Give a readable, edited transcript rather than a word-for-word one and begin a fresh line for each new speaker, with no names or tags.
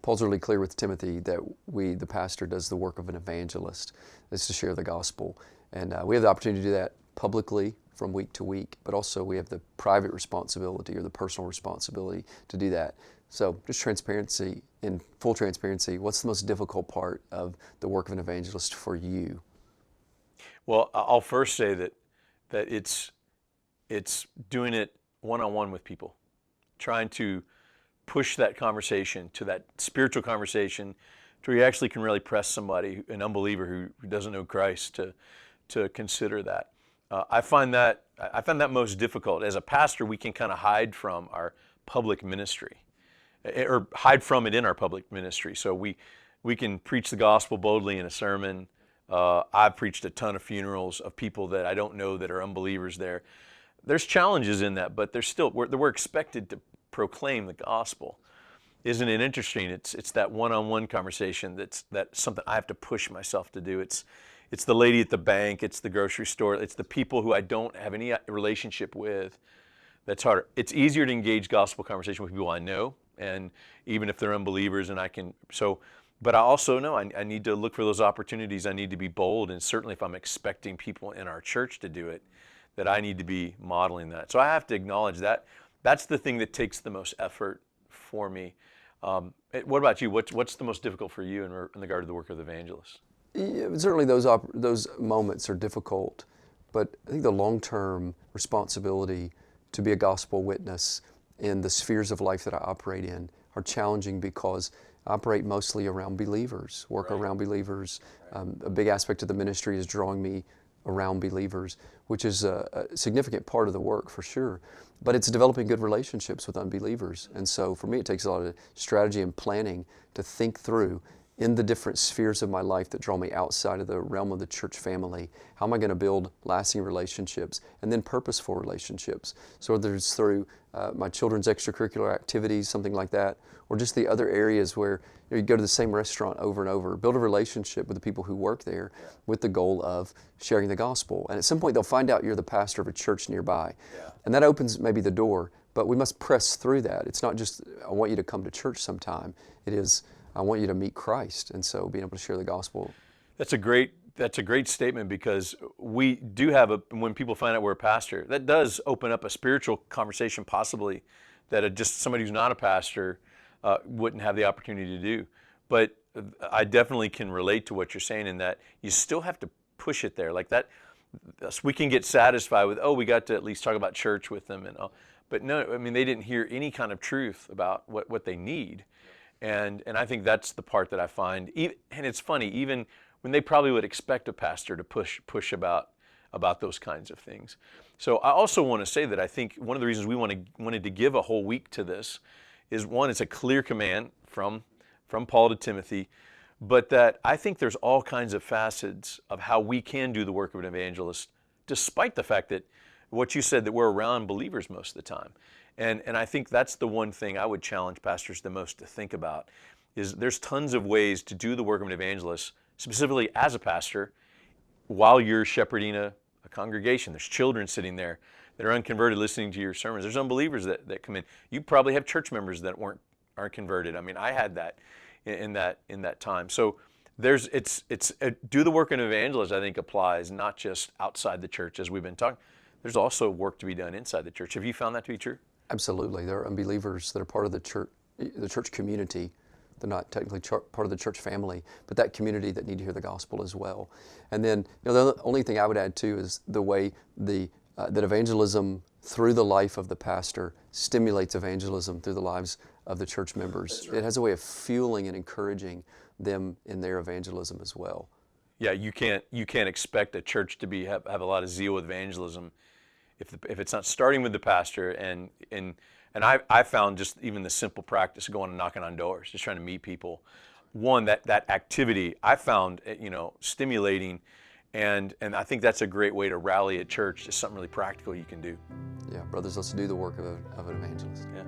Paul's really clear with Timothy that the pastor, does the work of an evangelist. It's to share the gospel. And we have the opportunity to do that publicly from week to week, but also we have the private responsibility or the personal responsibility to do that. So just transparency, in full transparency, what's the most difficult part of the work of an evangelist for you?
Well, I'll first say that it's doing it one-on-one with people, trying to push that conversation to that spiritual conversation to where you actually can really press somebody, an unbeliever who doesn't know Christ, to consider that. I find that most difficult. As a pastor, we can kind of hide from our public ministry, or hide from it in our public ministry. So we can preach the gospel boldly in a sermon. I've preached a ton of funerals of people that I don't know that are unbelievers there. There's challenges in that, but we're expected to proclaim the gospel. Isn't it interesting? It's that one-on-one conversation that's something I have to push myself to do. It's the lady at the bank, it's the grocery store, it's the people who I don't have any relationship with. That's harder. It's easier to engage gospel conversation with people I know, and even if they're unbelievers, and but I also know I need to look for those opportunities. I need to be bold, and certainly if I'm expecting people in our church to do it, that I need to be modeling that. So I have to acknowledge that. That's the thing that takes the most effort for me. What about you? What's the most difficult for you in regard to the work of the evangelist?
Yeah, certainly those moments are difficult, but I think the long-term responsibility to be a gospel witness in the spheres of life that I operate in are challenging because I operate mostly around believers, work
Right.
around believers. A big aspect of the ministry is drawing me around believers, which is a significant part of the work for sure. But it's developing good relationships with unbelievers. And so for me, it takes a lot of strategy and planning to think through in the different spheres of my life that draw me outside of the realm of the church family. How am I going to build lasting relationships and then purposeful relationships? So whether it's through my children's extracurricular activities, something like that, or just the other areas where you go to the same restaurant over and over, build a relationship with the people who work there with the goal of sharing the gospel. And at some point they'll find out you're the pastor of a church nearby. And that opens maybe the door, but we must press through that. It's not just, I want you to come to church sometime. It is, I want you to meet Christ. And so being able to share the gospel.
That's a great statement, because we do have when people find out we're a pastor, that does open up a spiritual conversation possibly that just somebody who's not a pastor wouldn't have the opportunity to do. But I definitely can relate to what you're saying in that you still have to push it there. Like that, we can get satisfied with, we got to at least talk about church with them, but no, I mean, they didn't hear any kind of truth about what they need. And I think that's the part that I find, and it's funny, even when they probably would expect a pastor to push about those kinds of things. So I also want to say that I think one of the reasons we wanted to give a whole week to this is, one, it's a clear command from Paul to Timothy, but that I think there's all kinds of facets of how we can do the work of an evangelist, despite the fact that what you said, that we're around believers most of the time. And I think that's the one thing I would challenge pastors the most to think about, is there's tons of ways to do the work of an evangelist, specifically as a pastor, while you're shepherding a congregation. There's children sitting there that are unconverted listening to your sermons. There's unbelievers that come in. You probably have church members that aren't converted. I mean, I had that in that time. So do the work of an evangelist, I think, applies not just outside the church, as we've been talking. There's also work to be done inside the church. Have you found that to be true?
Absolutely. There are unbelievers that are part of the church community. They're not technically part of the church family, but that community that need to hear the gospel as well. And then, the only thing I would add too is the way that evangelism through the life of the pastor stimulates evangelism through the lives of the church members. Right. It has a way of fueling and encouraging them in their evangelism as well.
Yeah, you can't expect a church to have a lot of zeal with evangelism if it's not starting with the pastor. And I found just even the simple practice of going and knocking on doors, just trying to meet people. One, that activity I found stimulating, and I think that's a great way to rally at church. Just something really practical you can do.
Yeah, brothers, let's do the work of an evangelist.
Yeah.